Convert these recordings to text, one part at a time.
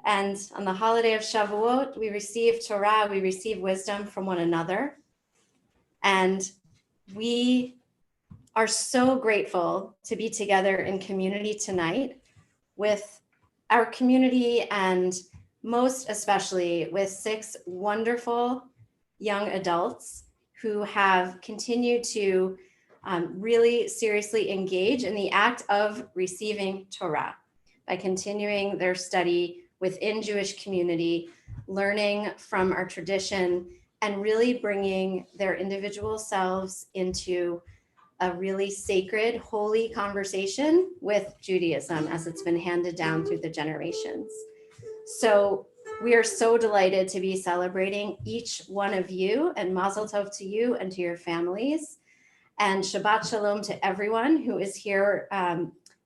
And on the holiday of Shavuot, we receive Torah, we receive wisdom from one another. And we are so grateful to be together in community tonight with our community, and most especially with 6 wonderful young adults who have continued to really seriously engage in the act of receiving Torah by continuing their study within Jewish community, learning from our tradition, and really bringing their individual selves into a really sacred, holy conversation with Judaism as it's been handed down through the generations. So we are so delighted to be celebrating each one of you, and Mazel Tov to you and to your families. And Shabbat Shalom to everyone who is here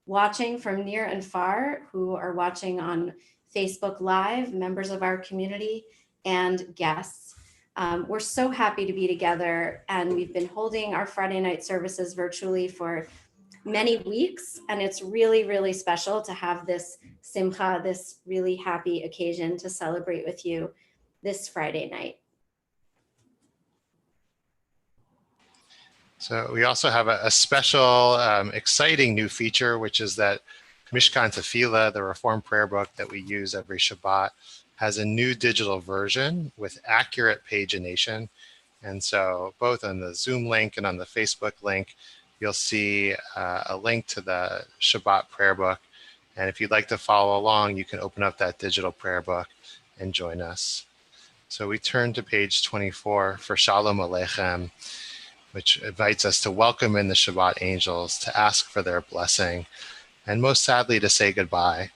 watching from near and far, who are watching on Facebook Live, members of our community, and guests. We're so happy to be together, and we've been holding our Friday night services virtually for many weeks, and it's really, really special to have this simcha, this really happy occasion to celebrate with you this Friday night. So we also have a special, exciting new feature, which is that Mishkan Tefillah, the Reform Prayer Book that we use every Shabbat, has a new digital version with accurate pagination. And so both on the Zoom link and on the Facebook link, you'll see a link to the Shabbat prayer book. And if you'd like to follow along, you can open up that digital prayer book and join us. So we turn to page 24 for Shalom Aleichem, which invites us to welcome in the Shabbat angels, to ask for their blessing, and most sadly to say goodbye.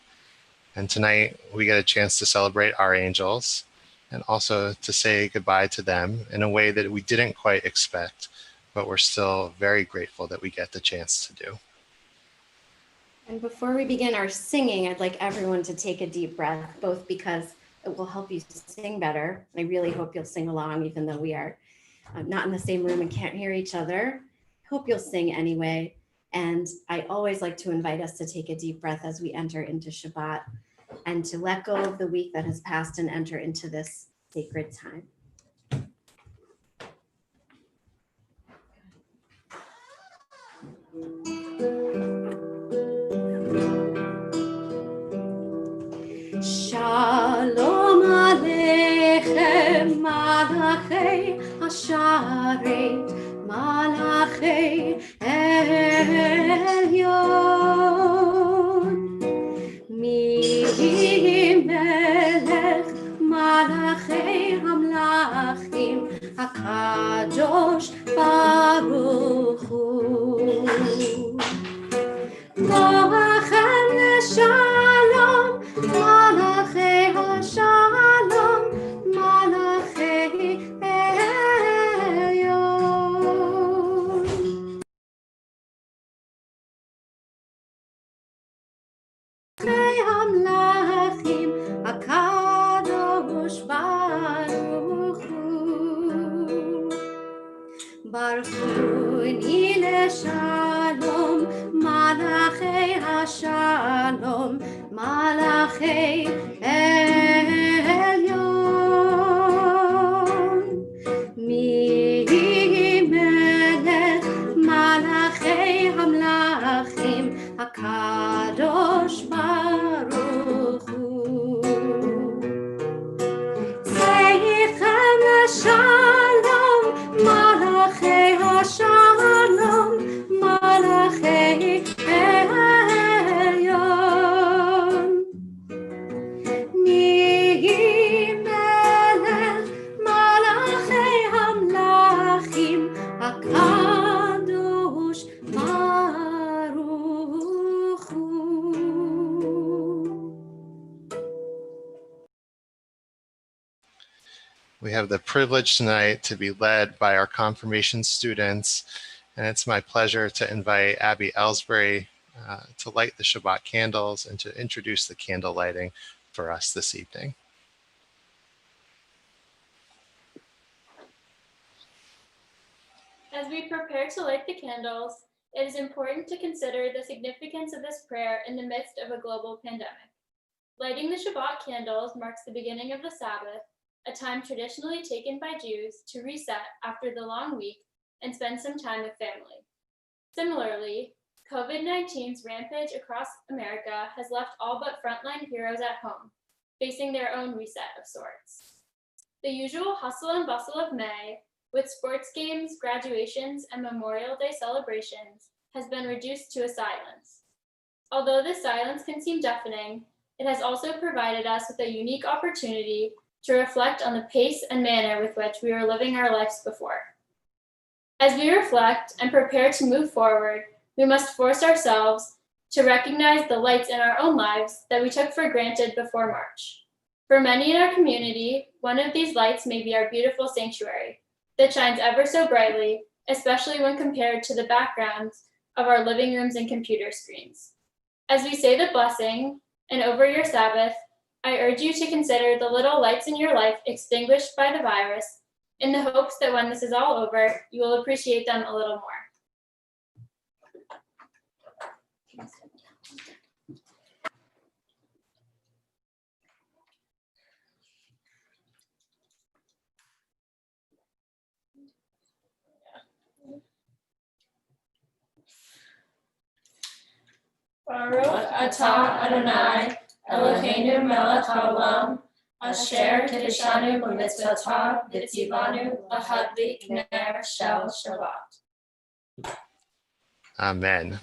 And tonight we get a chance to celebrate our angels and also to say goodbye to them in a way that we didn't quite expect, but we're still very grateful that we get the chance to do. And before we begin our singing, I'd like everyone to take a deep breath, both because it will help you sing better. I really hope you'll sing along, even though we are not in the same room and can't hear each other. Hope you'll sing anyway. And I always like to invite us to take a deep breath as we enter into Shabbat and to let go of the week that has passed and enter into this sacred time. Shalom Aleichem, Malachei Hasharet, Malachei Elyon. Mi melech Malachei Hamlachim, HaKadosh Baruch Hu. Boachem Shalom, Malachei HaShalom, Malachei Elyon. Malachei Hamlachim, HaKadosh Baruch Hu. Baruchuni leShalom, Malachei HaShalom, Malachei Elyon. Mi melech Malachei Hamlachim, HaKadosh Baruch Hu. Zeichem leShalom, Malachei HaShalom, Malachei Elyon. Mi melech Malachei Hamlachim, HaKadosh Baruch Hu. We have the privilege tonight to be led by our confirmation students, and it's my pleasure to invite Abby Ellsbury to light the Shabbat candles and to introduce the candle lighting for us this evening. As we prepare to light the candles, it is important to consider the significance of this prayer in the midst of a global pandemic. Lighting the Shabbat candles marks the beginning of the Sabbath, a time traditionally taken by Jews to reset after the long week and spend some time with family. Similarly, COVID-19's rampage across America has left all but frontline heroes at home, facing their own reset of sorts. The usual hustle and bustle of May, with sports games, graduations, and Memorial Day celebrations, has been reduced to a silence. Although this silence can seem deafening, it has also provided us with a unique opportunity to reflect on the pace and manner with which we were living our lives before. As we reflect and prepare to move forward, we must force ourselves to recognize the lights in our own lives that we took for granted before March. For many in our community, one of these lights may be our beautiful sanctuary that shines ever so brightly, especially when compared to the backgrounds of our living rooms and computer screens. As we say the blessing, and over your Sabbath, I urge you to consider the little lights in your life extinguished by the virus, in the hopes that when this is all over, you will appreciate them a little more. Baruch atah Adonai, Eloheinu melech haolam, asher kiddushanu b'mitzvotah v'tzivanu lahadlik ner shel Shabbat. Amen.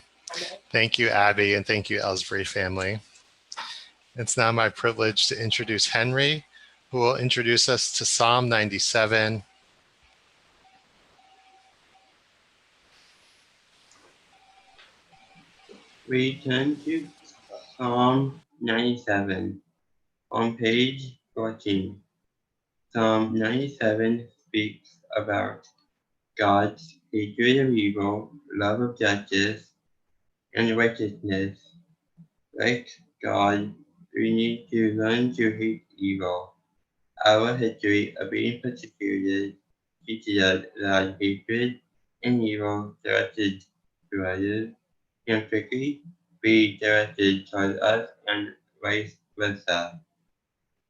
Thank you, Abby, and thank you, Ellsbury family. It's now my privilege to introduce Henry, who will introduce us to Psalm 97. We turn to Psalm 97 on page 14. Psalm 97 speaks about God's hatred of evil, love of justice, and righteousness. Like God, we need to learn to hate evil. Our history of being persecuted teaches us that hatred and evil directed to others can quickly be directed toward us and vice versa.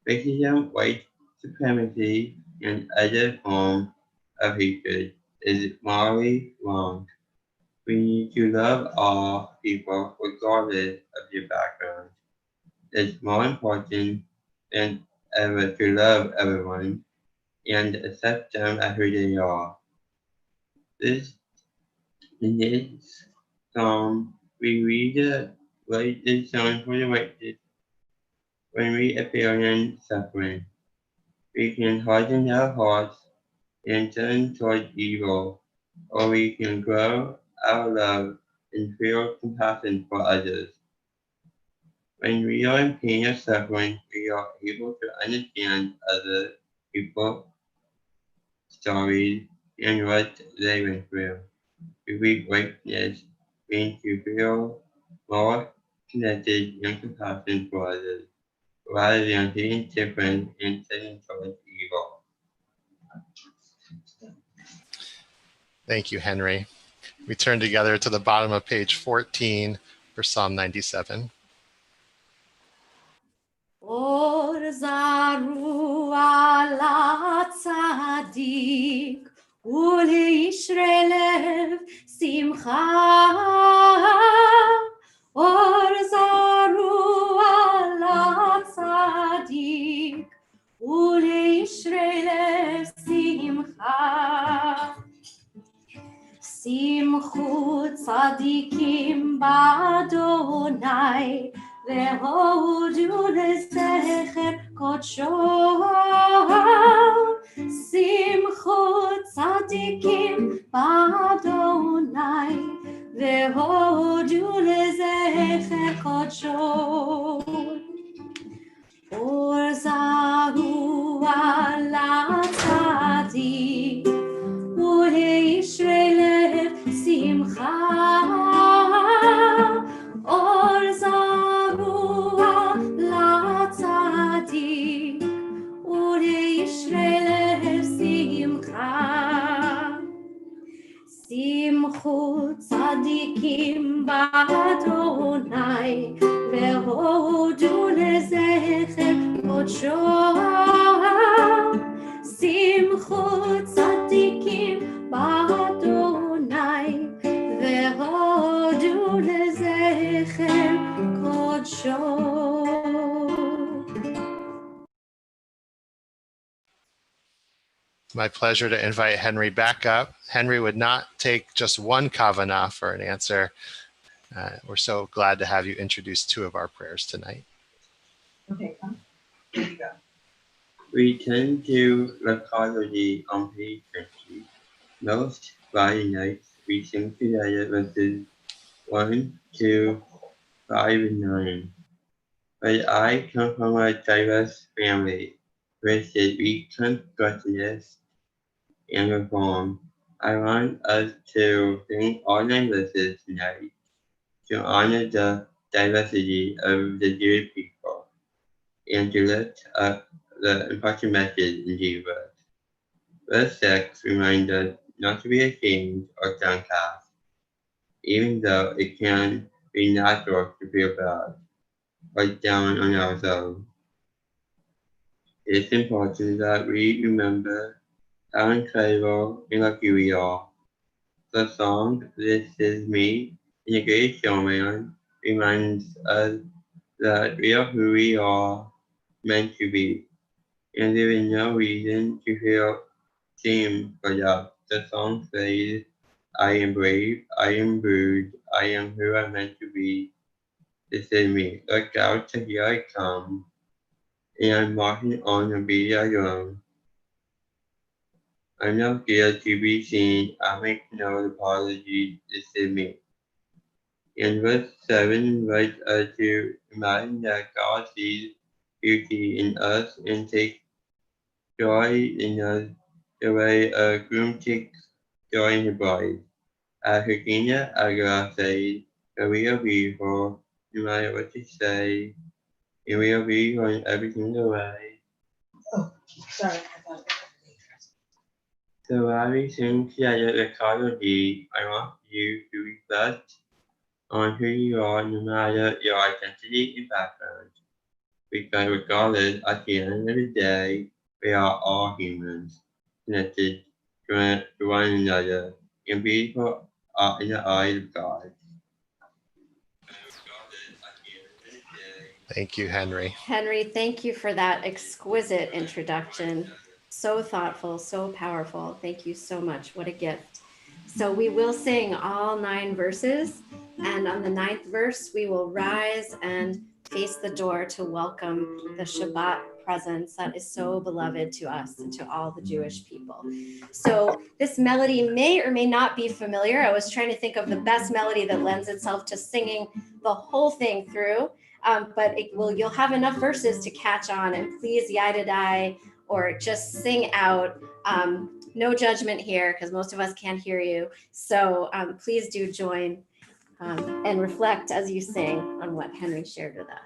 Racism, white supremacy, and other forms of hatred is morally wrong. We need to love all people regardless of their background. It's more important than ever to love everyone and accept them as who they are. This in this psalm we read the righteous song for the righteous. When we experience suffering, we can harden our hearts and turn toward evil, or we can grow our love and feel compassion for others. When we are in pain or suffering, we are able to understand other people's stories and what they went through. We read righteousness means to feel more connected and compassion for others, rather than being different and turning towards evil. Thank you, Henry. We turn together to the bottom of page 14 for Psalm 97. Or zaru ala tzadik, uleishre lev simcha. Or zaru ala tzadik, uleishre lev simcha. Simchu tzadikim b'Adonai, והודו לזכר קודשו. שמחו צדיקים באדוני, והודו לזכר קודשו. אור זרוע לצדיק, ולישרי לב שמחה. אור זרוע לצדיק, ולישרי לב שמחה. שמחו צדיקים באדוני, והודו לזכר my pleasure to invite Henry back up. Henry would not take just one kavanah for an answer. We're so glad to have you introduce two of our prayers tonight. Okay, here you go. We turn to the Liturgy on page 20. Most Friday nights we sing together verses 1, 2, 5, and 9. But I come from a diverse family with a rich consciousness and reform. I want us to sing all 9 verses tonight to honor the diversity of the Jewish people and to lift up the important message in Jesus. Verse 6 reminds us not to be ashamed or downcast, even though it can be natural to feel bad or down on ourselves. It's important that we remember how incredible and lucky we are. The song "This Is Me" in The Great Showman reminds us that we are who we are meant to be, and there is no reason to feel shame for that. The song says, "I am brave, I am bruised, I am who I'm meant to be. This is me. Look out, here I come, and I'm marching on and be alone. I'm not scared to be seen. I make no apologies. This is me." In verse 7 invites us to imagine that God sees beauty in us and takes joy in us the way a groom takes joy in the bride. As Regina Aguilar says, that we are beautiful, no matter what you say, and we are beautiful in every single way. Oh, sorry, I thought it was So while we sing together the Liturgy, I want you to reflect on who you are, no matter your identity and background. Because regardless, at the end of the day, we are all humans, connected to one another, and beautiful in the eyes of God. Thank you, Henry. Henry, thank you for that exquisite introduction. So thoughtful, so powerful. Thank you so much. What a gift. So we will sing all 9 verses, and on the 9th verse, we will rise and face the door to welcome the Shabbat presence that is so beloved to us and to all the Jewish people. So this melody may or may not be familiar. I was trying to think of the best melody that lends itself to singing the whole thing through. But you'll have enough verses to catch on, and please yadadai or just sing out. No judgment here because most of us can't hear you. So please do join and reflect as you sing on what Henry shared with us.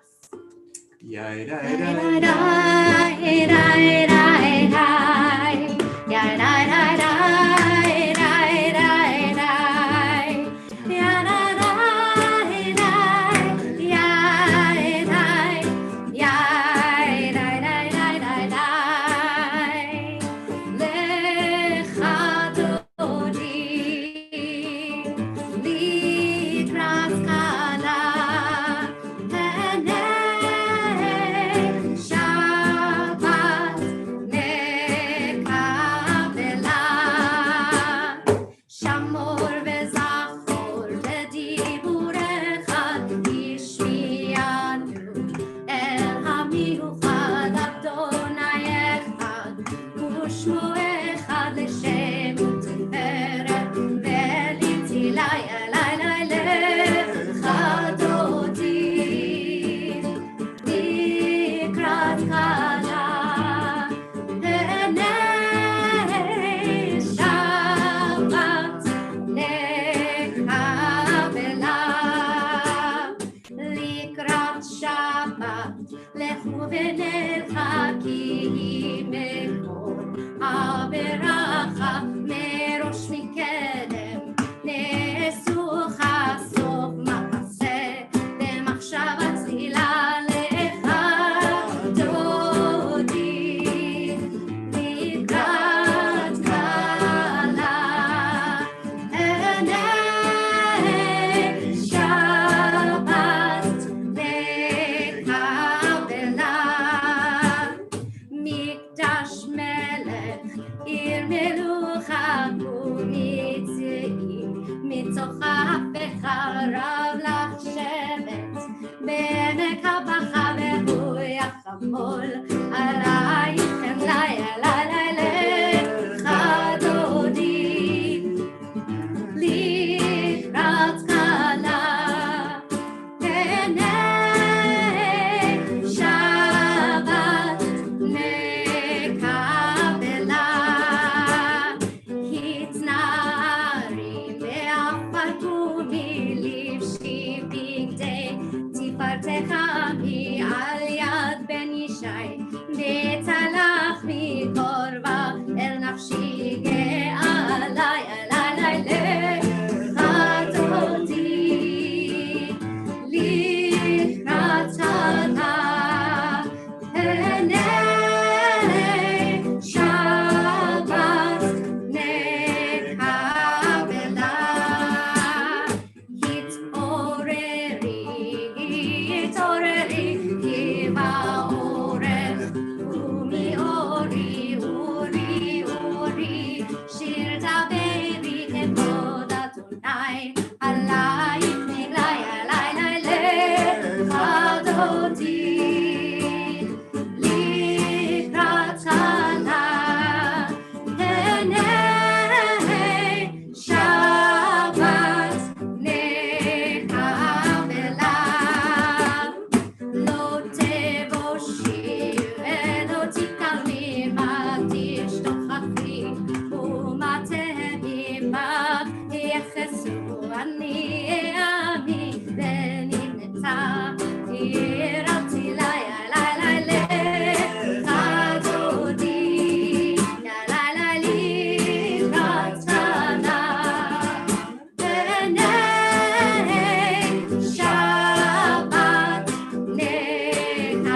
לעמול עלייך אלי לך דודי לקראת כלה הנה שבת נקבלה התנערי מעפר ומלבשי בגדי תפארתך מעל יד בן ישי נצלח מקורבה אל נפשי גאה עלי לך דודי לקראת שנה הנה שבת נקבלה התעוררי כי באורך ומאורי אורי שיר דברי כבוד אדוני עלייך נגלי לך דודי לקראת שנה הנה שבת נקבלה לא תבושי ולא תקלמי מה תשתוכחי ומה תהימך יחסו אני עמי ונמנתה ירבתי לך דודי לקראת שנה הנה שבת נקבלה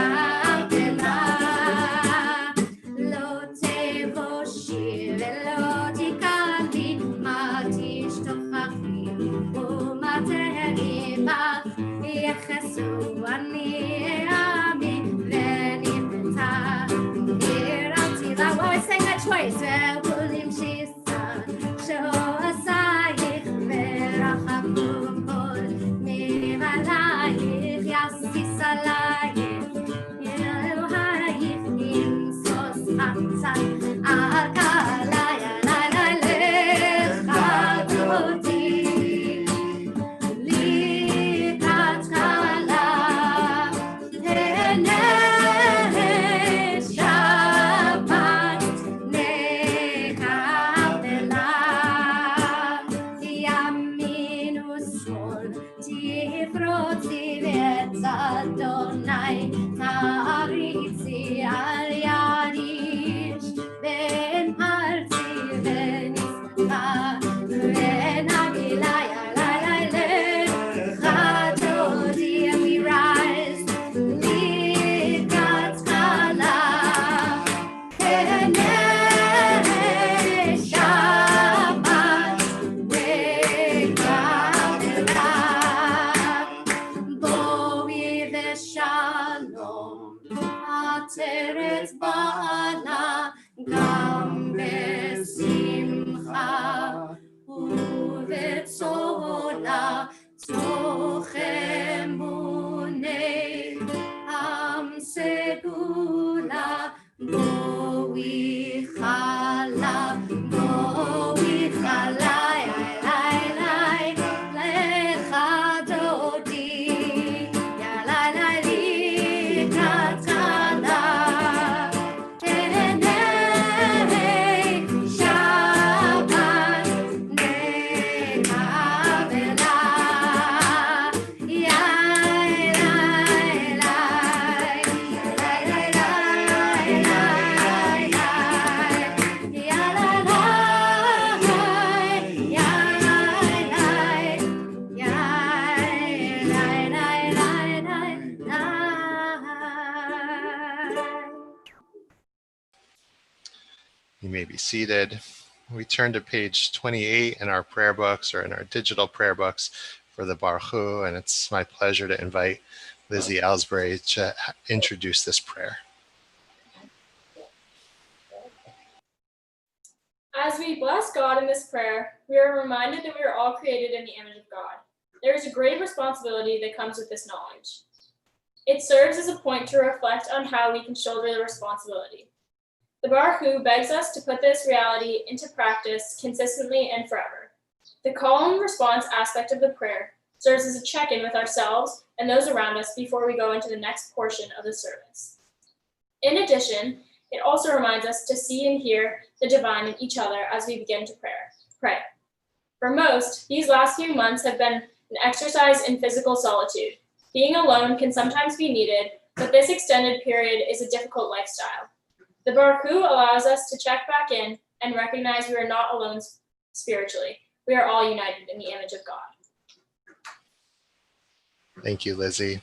לא תבושי ולא תקלמי מה תשתוכחי ומה תהימך יחסו אני עמי ונמנתה ירבתי לך. Well, I sang that twice. וכולים שיסה שעושייך ורחקו כל ממלאייך יסיס עלייך אלוהייך ימסוס חמצן על כלי לך דודי לקראת כלה הנה שבת נקבלה ימין ושמאל תפרוצי ואת אדוני תעריצי על יד איש בין ארצי ונשמחה ונגיד לך דודי and we rise לקראת כלה הנה שבת נקבלה בואי ושלום עטרת בעלה גם בשמחה ובצהלה תוך אמוני עם סגולה בואי חלה לך דודי לקראת כלה הנה שבת נקבלה You may be seated. We turn to page 28 in our prayer books or in our digital prayer books for the Baruch Hu, and it's my pleasure to invite Lizzie Ellsbury to introduce this prayer. As we bless God in this prayer, we are reminded that we are all created in the image of God. There is a grave responsibility that comes with this knowledge. It serves as a point to reflect on how we can shoulder the responsibility. The Baruch Hu begs us to put this reality into practice consistently and forever. The call and response aspect of the prayer serves as a check-in with ourselves and those around us before we go into the next portion of the service. In addition, it also reminds us to see and hear the divine in each other as we begin to pray. For most, these last few months have been an exercise in physical solitude. Being alone can sometimes be needed, but this extended period is a difficult lifestyle. The Baruch Hu allows us to check back in and recognize we are not alone spiritually. We are all united in the image of God. Thank you, Lizzie.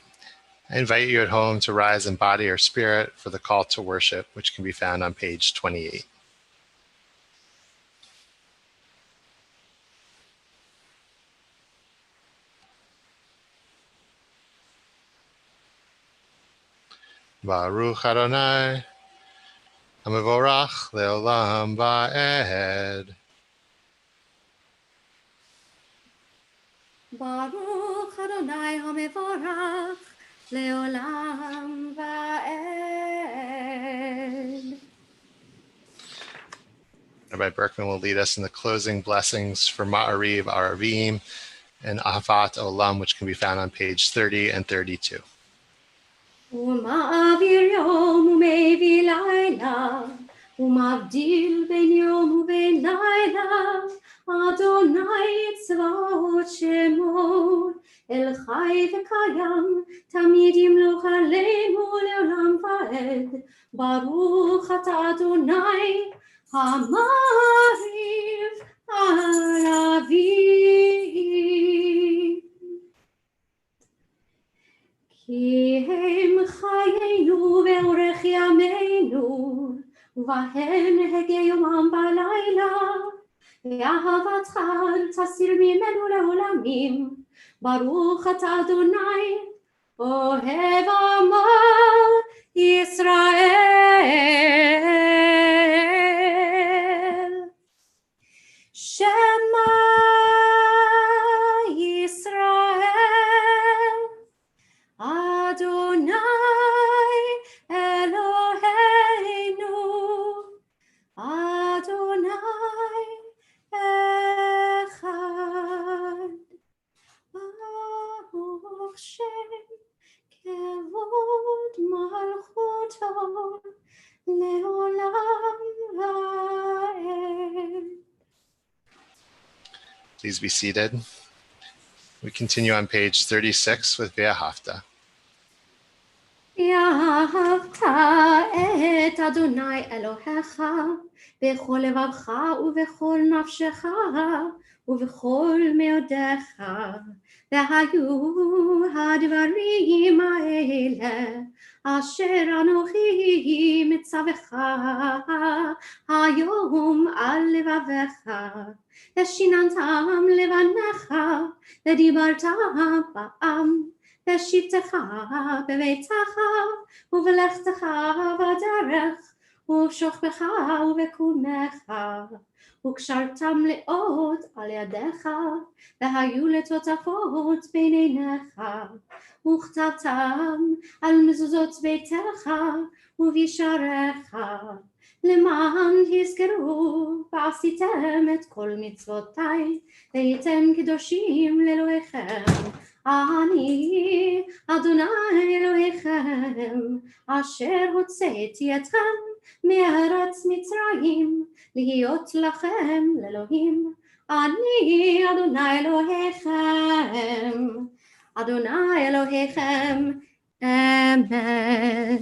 I invite you at home to rise in body or spirit for the call to worship, which can be found on page 28. Baruch Adonai, Hamavorach leolam va'ed. Baruch Adonai HaMevorach Leolam Va'ed. Rabbi Berkman will lead us in the closing blessings for Ma'ariv, Aravim, and Ahavat Olam, which can be found on page 30 and 32. ומעביר יום ומביא לילה, ומבדיל בין יום ובין לילה, אדוני צבאות שמו, אל חי וקיים, תמיד ימלוך עלינו לעולם ועד, ברוך אתה אדוני, המעריב ערבים. כי הם חיינו ואורך ימינו, ובהם הגה יומם בלילה, ואהבתך תסיר ממנו לעולמים. ברוך אתה אדוני, אוהב עמו ישראל. שמע ישראל, Adonai Eloheinu, Adonai Echad, Baruch Shem Kevod Malchuto Leolam Va'ed. Please be seated. We continue on page 36 with Ve'ahavta. ואהבת את אדוני אלוהיך בכל לבבך ובכל נפשך ובכל מאודיך, והיו הדברים האלה אשר אנוכי מצווך היום על לבביך, ושיננתם לבניך ודיברת בעם, בשבתך בביתך ובלכתך בדרך ובשוכבך ובקומך, וקשרתם לאות על ידיך, והיו לטוטפות בין עיניך, וכתבתם על מזוזות ביתך ובשעריך, למען תזכרו ועשיתם את כל מצוותיי, והייתם קדושים לאלוהיכם. אני אדוני אלוהיכם, אשר הוצאתי אתכם מארץ מצרים, להיות לכם לאלוהים. אני אדוני אלוהיכם, אדוני אלוהיכם, אמת.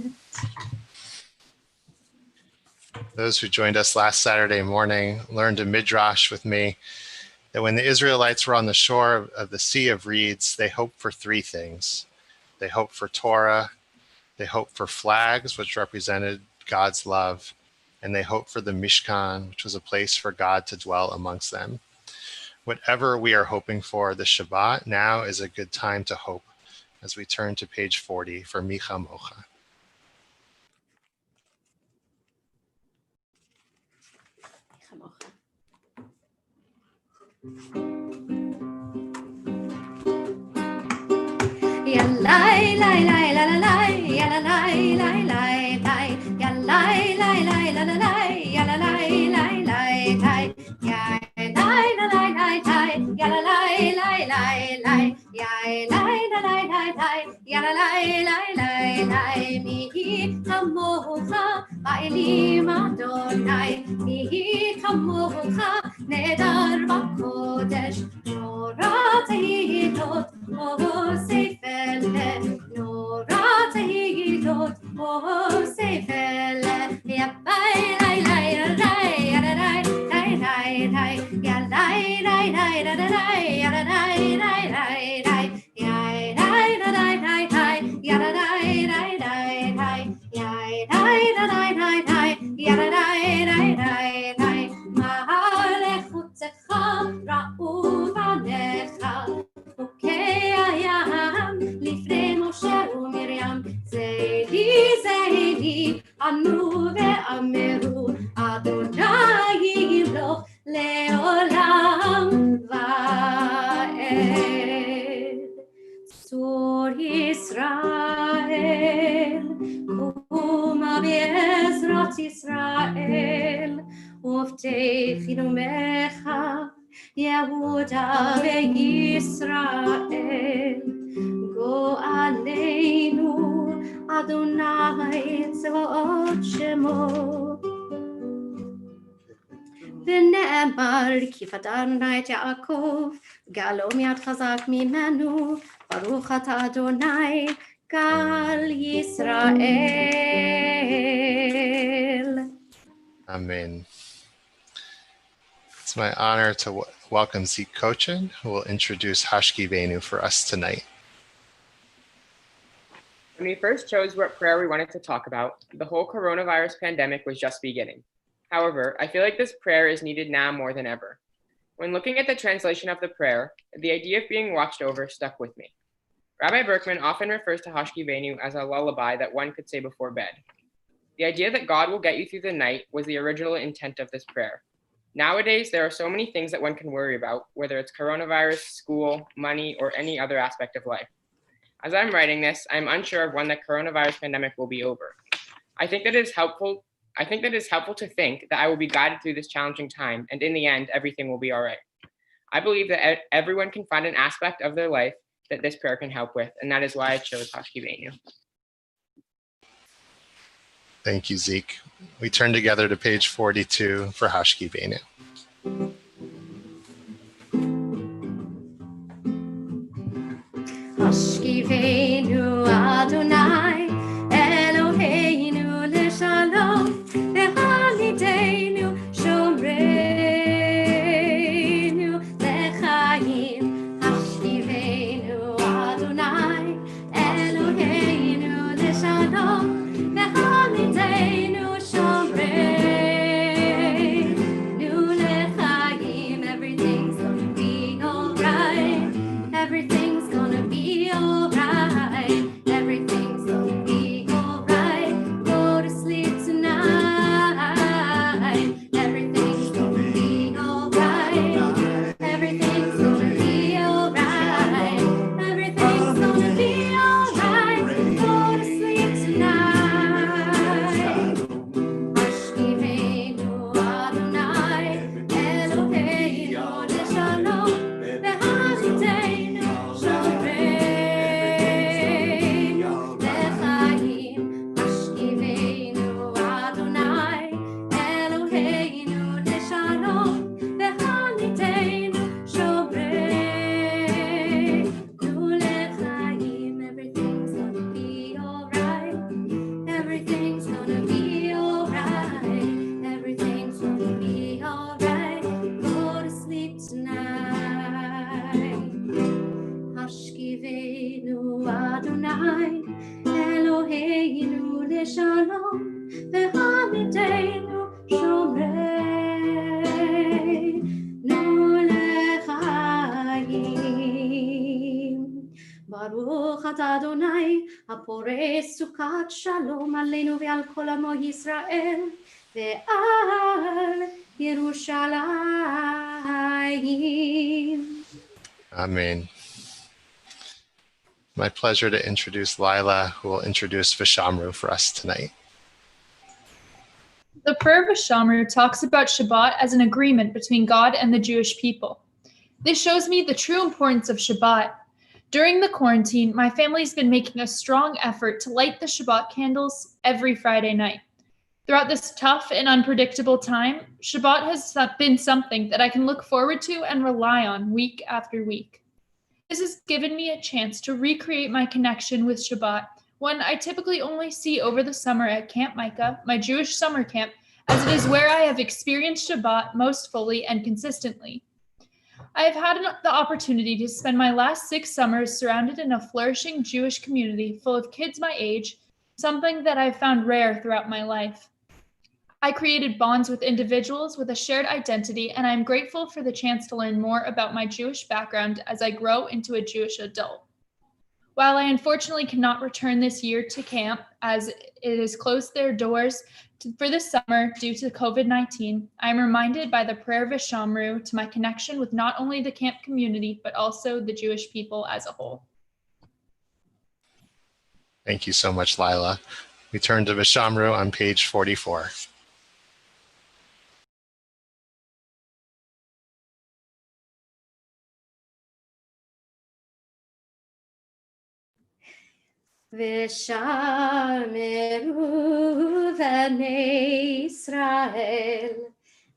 Those who joined us last Saturday morning learned a midrash with me that when the Israelites were on the shore of the Sea of Reeds, they hoped for three things. They hoped for Torah, they hoped for flags, which represented God's love, and they hoped for the Mishkan, which was a place for God to dwell amongst them. Whatever we are hoping for this Shabbat, now is a good time to hope as we turn to page 40 for Micha Mocha. Ya la la la la la la כמוך באלים אדוני, מי כמוך נהדר בקודש, נורא תהילות אוסף אלה, נורא תהילות אוסף אלה, יבי לי לי לי ידי לי לי לי ידי לי לי לי ידי לי לי לי ענו ואמרו אדוני ימלוך לעולם ועד. צור ישראל קומה בעזרת ישראל ובטח נאמך יהודה וישראל גואלנו אדוני צבאות שמו ונאמר כי פדרנה את יעקב גאלו מיד חזק ממנו ברוך אתה אדוני גאל ישראל. Amen. It's my honor to welcome Zeke Kochin, who will introduce Hashki Venu for us tonight. When we first chose what prayer we wanted to talk about, the whole coronavirus pandemic was just beginning. However, I feel like this prayer is needed now more than ever. When looking at the translation of the prayer, the idea of being watched over stuck with me. Rabbi Berkman often refers to Hashki Venu as a lullaby that one could say before bed. The idea that God will get you through the night was the original intent of this prayer. Nowadays, there are so many things that one can worry about, whether it's coronavirus, school, money, or any other aspect of life. As I'm writing this, I'm unsure of when the coronavirus pandemic will be over. I think that it is helpful to think that I will be guided through this challenging time, and in the end, everything will be all right. I believe that everyone can find an aspect of their life that this prayer can help with, and that is why I chose Hashki Venu. Thank you, Zeke. We turn together to page 42 for Hashki Venu. Hashki Venu Adonai Eloheinu leshalom v'halidenu shomreinu lechaim. Hashki Venu Adonai Eloheinu leshalom v'halidenu shomreinu lechaim. Everything's gonna be alright. Everything's gonna be alright. Everything's gonna be alright. Go to sleep tonight. Everything's gonna be alright. Everything's gonna be alright. Everything's gonna be alright. Go to sleep tonight. Hashki Venu Adonai Eloheinu leshalom v'halidenu shomreinu lechaim. Hashki Venu Adonai Eloheinu leshalom v'halidenu shomreinu lechaim. Everything's gonna be alright. Everything's gonna be alright. Everything's gonna be alright. Go to sleep tonight. Hashki Venu Adonai Eloheinu leshalom v'halidenu shomreinu lechaim. Baruch atah Adonai הפורש סוכת שלום עלינו ועל כל עמו ישראל ועל ירושלים. Amen. My pleasure to introduce Lila, who will introduce Vishamru for us tonight. The prayer of Vishamru talks about Shabbat as an agreement between God and the Jewish people. This shows me the true importance of Shabbat. During the quarantine, my family's been making a strong effort to light the Shabbat candles every Friday night. Throughout this tough and unpredictable time, Shabbat has been something that I can look forward to and rely on week after week. This has given me a chance to recreate my connection with Shabbat, one I typically only see over the summer at Camp Micah, my Jewish summer camp, as it is where I have experienced Shabbat most fully and consistently. I have had the opportunity to spend my last 6 summers surrounded in a flourishing Jewish community full of kids my age, something that I've found rare throughout my life. I created bonds with individuals with a shared identity, and I am grateful for the chance to learn more about my Jewish background as I grow into a Jewish adult. While I unfortunately cannot return this year to camp as it has closed their doors for this summer due to COVID-19, I am reminded by the prayer Vishamru to my connection with not only the camp community, but also the Jewish people as a whole. Thank you so much, Lila. We turn to Vishamru on page 44. V'shameru b'nei Yisrael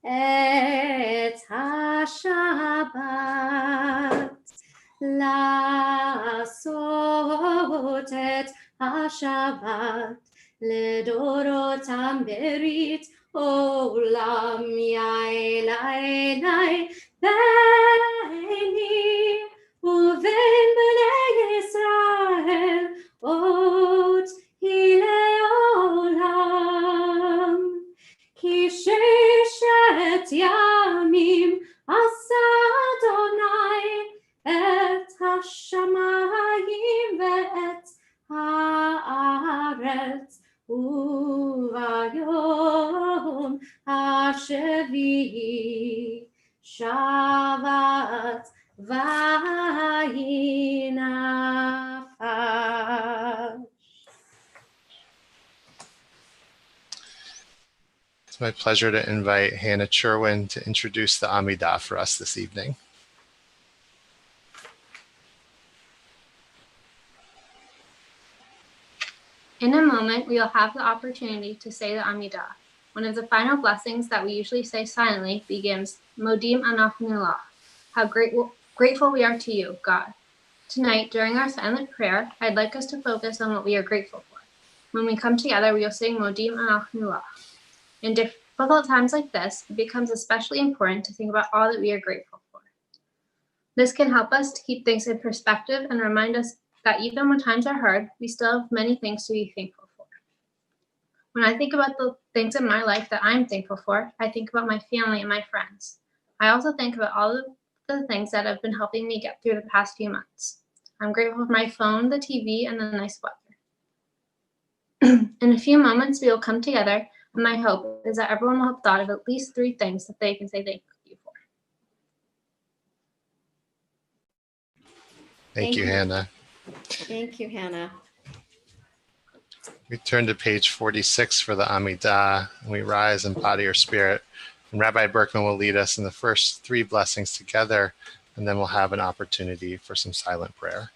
et ha-Shabbat la'asot et ha-Shabbat לדורותם ברית עולם יעלה ביני ובין בני ישראל אות היא לעולם כי ששת ימים עשה אדוני את השמיים ואת הארץ וביום השביעי שבת vayinafesh. It's my pleasure to invite Hannah Cherwin to introduce the Amidah for us this evening. In a moment, we will have the opportunity to say the Amidah. One of the final blessings that we usually say silently begins, Modim anachnu lach. How grateful we are to you, God. Tonight, during our silent prayer, I'd like us to focus on what we are grateful for. When we come together, we will sing Modim anachnu lach. In difficult times like this, it becomes especially important to think about all that we are grateful for. This can help us to keep things in perspective and remind us that even when times are hard, we still have many things to be thankful for. When I think about the things in my life that I'm thankful for, I think about my family and my friends. I also think about all of the things that have been helping me get through the past few months. I'm grateful for my phone, the TV, and the nice weather. In a few moments, we will come together, and my hope is that everyone will have thought of at least 3 things that they can say thank you for. Thank you, Hannah. Thank you, Hannah. We turn to page 46 for the Amidah, and we rise in body or spirit. And Rabbi Berkman will lead us in the first 3 blessings together, and then we'll have an opportunity for some silent prayer.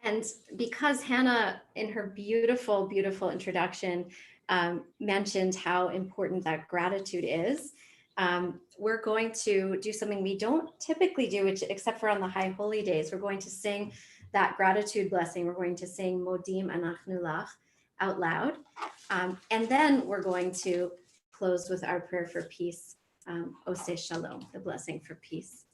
And because Hannah, in her beautiful, beautiful introduction, mentioned how important that gratitude is, we're going to do something we don't typically do, except for on the high holy days. We're going to sing that gratitude blessing. We're going to sing Modim anachnu lach out loud. And then we're going to close with our prayer for peace, Oseh Shalom, the blessing for peace.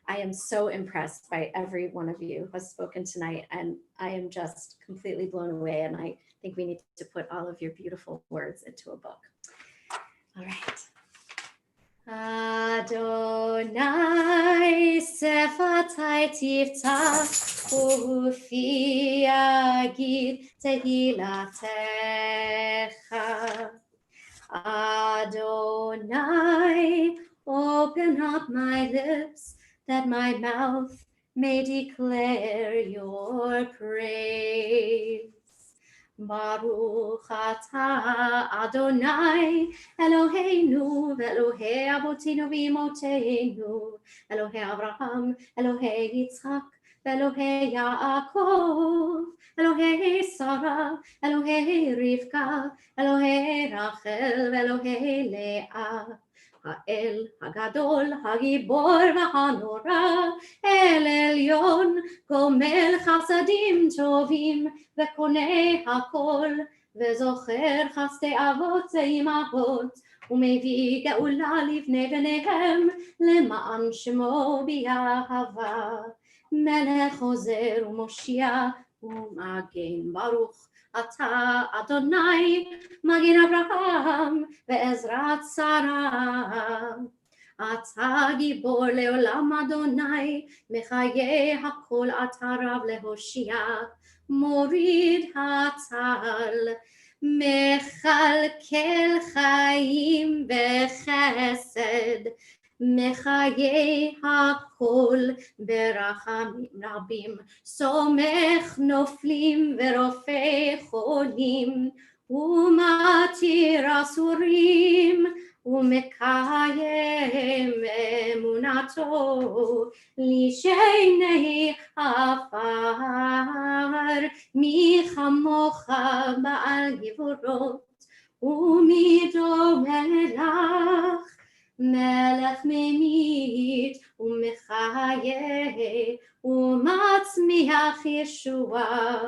I am so impressed by every one of you who has spoken tonight, and I am just completely blown away, and I think we need to put all of your beautiful words into a book. All right. Adonai sefatai tiftach ufi yagid tehilatecha. Adonai, open up my lips that my mouth may declare your praise. Baruch atah Adonai Eloheinu ve'Elohei avotinu v'imotenu Elohei Abraham, Elohei Yitzchak ואלוהי יעקב, אלוהי שרה, אלוהי רבקה, אלוהי רחל ואלוהי לאה. האל הגדול, הגיבור והנורא, אל עליון, גומל חסדים טובים, וקונה הכל, וזוכר חסדי אבות ואימהות, ומביא גאולה לבני בניהם, למען שמו באהבה. מלך עוזר ומושיע ומגן ברוך אתה אדוני מגן אברהם ועזרת שרה. אתה גיבור לעולם אדוני, מחיי הכל אתה רב להושיע, מוריד הצל, מכלכל חיים בחסד, מחיי הכל ברחמים רבים, סומך נופלים ורופא חולים, ומתיר אסורים, ומקיים אמונתו לשני עפר. מי כמוך בעל גבורות, ומי דומה לך, מלך ממית ומחיה ומצמיח ישועה,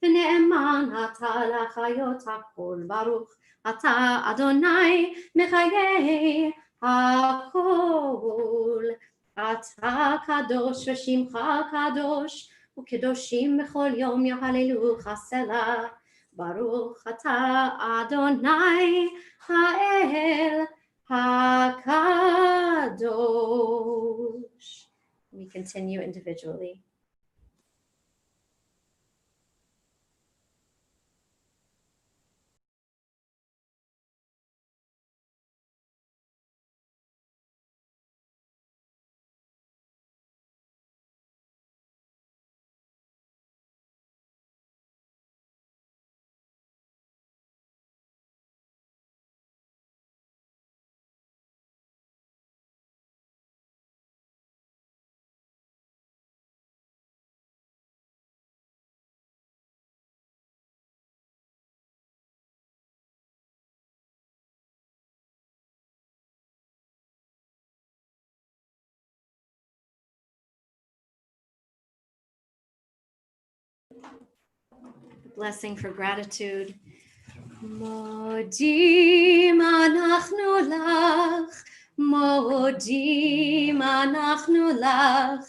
ונאמן אתה לחיות הכל. ברוך אתה אדוני מחיי הכל. אתה קדוש ושמך קדוש, וקדושים בכל יום יהללוך סלה. ברוך אתה אדוני האל HaKadosh. We continue individually. Blessing for gratitude. Modim anachnu lach, modim anachnu lach,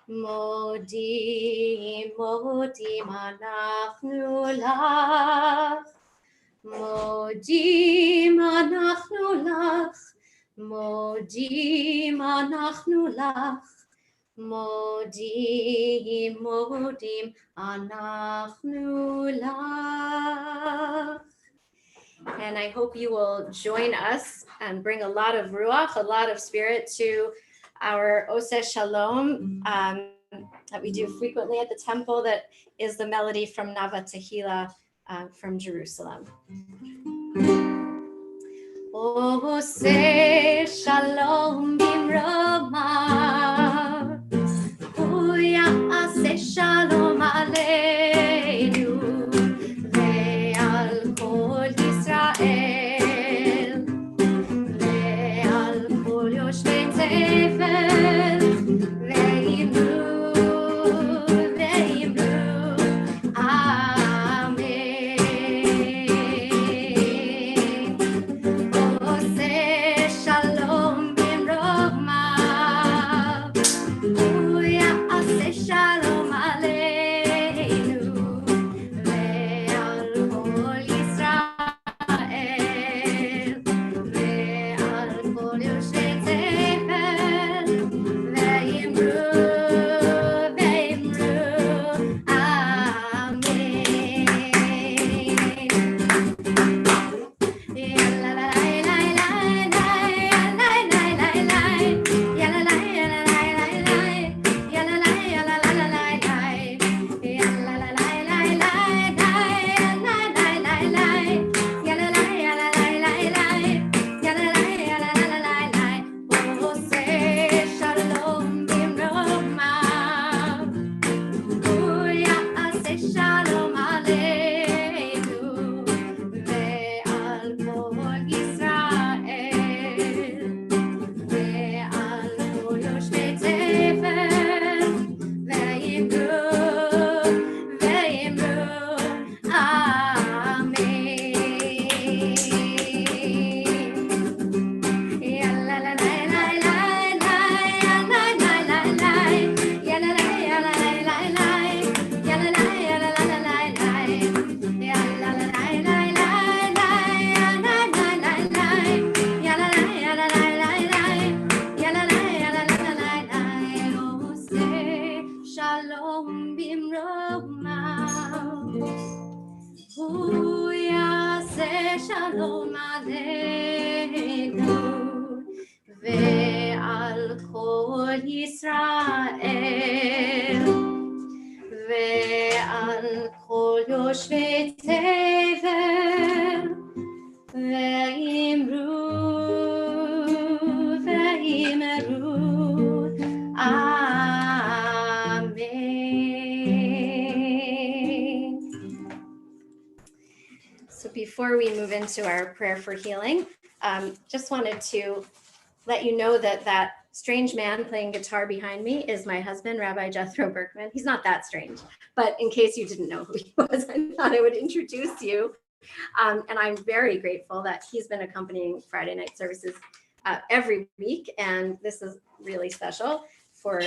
modim, modim anachnu lach, modim anachnu lach, modim anachnu lach. Modim, modim, anachnu lach. And I hope you will join us and bring a lot of ruach, a lot of spirit to our Ohabei Shalom that we do frequently at the temple. That is the melody from Nava Tehillah from Jerusalem. Ohabei Shalom bimromah, יעשה שלום עלינו ועל כל ישראל ועל כל יושבי תבל, ואמרו אמן. עושה שלום Berecheinu ve'al kol Yisrael ve'al kol yoshvei tevel ve'imru Amen. So before we move into our prayer for healing, just wanted to let you know that that strange man playing guitar behind me is my husband, Rabbi Jethro Berkman. He's not that strange, but in case you didn't know who he was, I thought I would introduce you. And I'm very grateful that he's been accompanying Friday night services every week. And this is really special for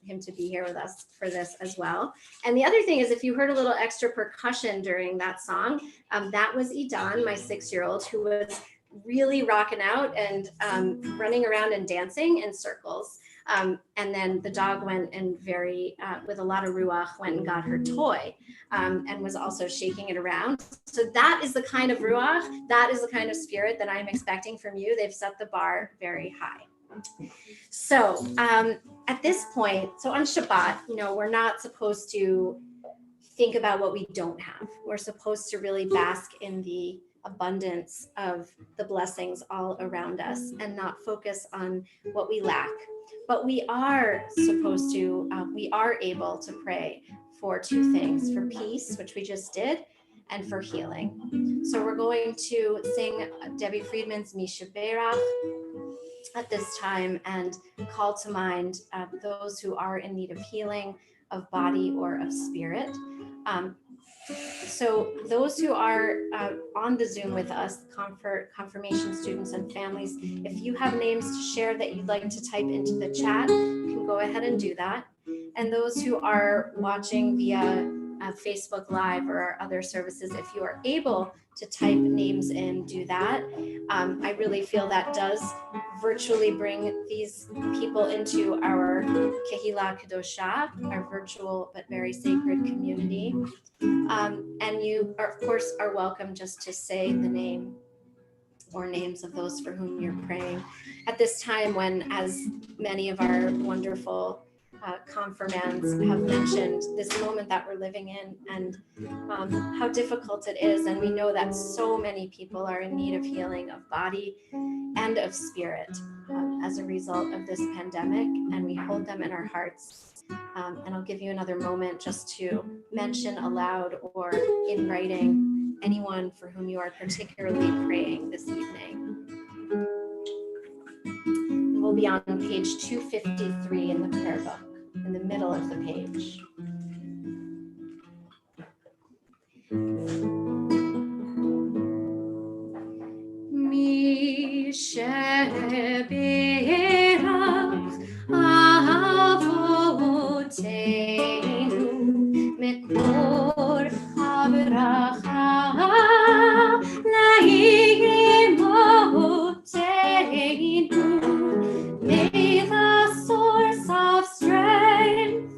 him to be here with us for this as well. And the other thing is, if you heard a little extra percussion during that song, that was Idan, my 6-year-old, who was really rocking out and running around and dancing in circles. And then the dog went and with a lot of ruach, went and got her toy and was also shaking it around. So that is the kind of ruach, that is the kind of spirit that I'm expecting from you. They've set the bar very high. So at this point, so on Shabbat, we're not supposed to think about what we don't have. We're supposed to really bask in the abundance of the blessings all around us and not focus on what we lack. But we are supposed to, we are able to pray for 2 things, for peace, which we just did, and for healing. So we're going to sing Debbie Friedman's Misha Berach at this time and call to mind those who are in need of healing of body or of spirit. So those who are on the Zoom with us, confirmation students and families, if you have names to share that you'd like to type into the chat, you can go ahead and do that. And those who are watching via Facebook Live or our other services, if you are able to type names in, do that. I really feel that does virtually bring these people into our Kehila Kedosha, our virtual but very sacred community. And you, of course, are welcome just to say the name or names of those for whom you're praying. At this time when, as many of our wonderful confirmands have mentioned, this moment that we're living in and how difficult it is. And we know that so many people are in need of healing of body and of spirit as a result of this pandemic, and we hold them in our hearts. And I'll give you another moment just to mention aloud or in writing anyone for whom you are particularly praying this evening. We'll be on page 253 in the prayer book, in the middle of the page. Avoteinu mekor habracha la'imoteinu. May the source of strength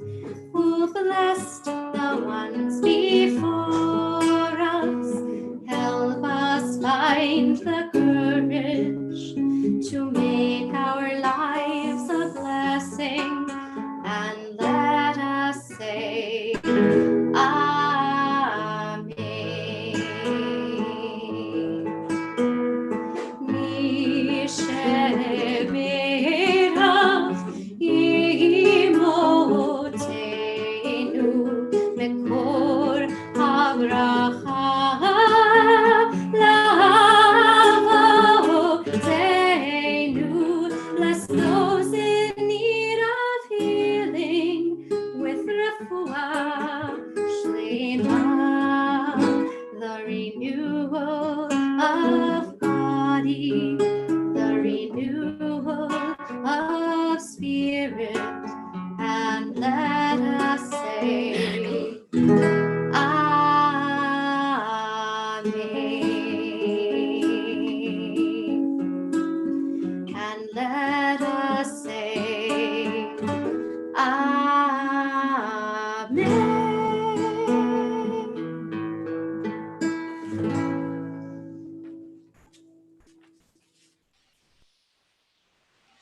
who blessed the ones before us help us find the courage to make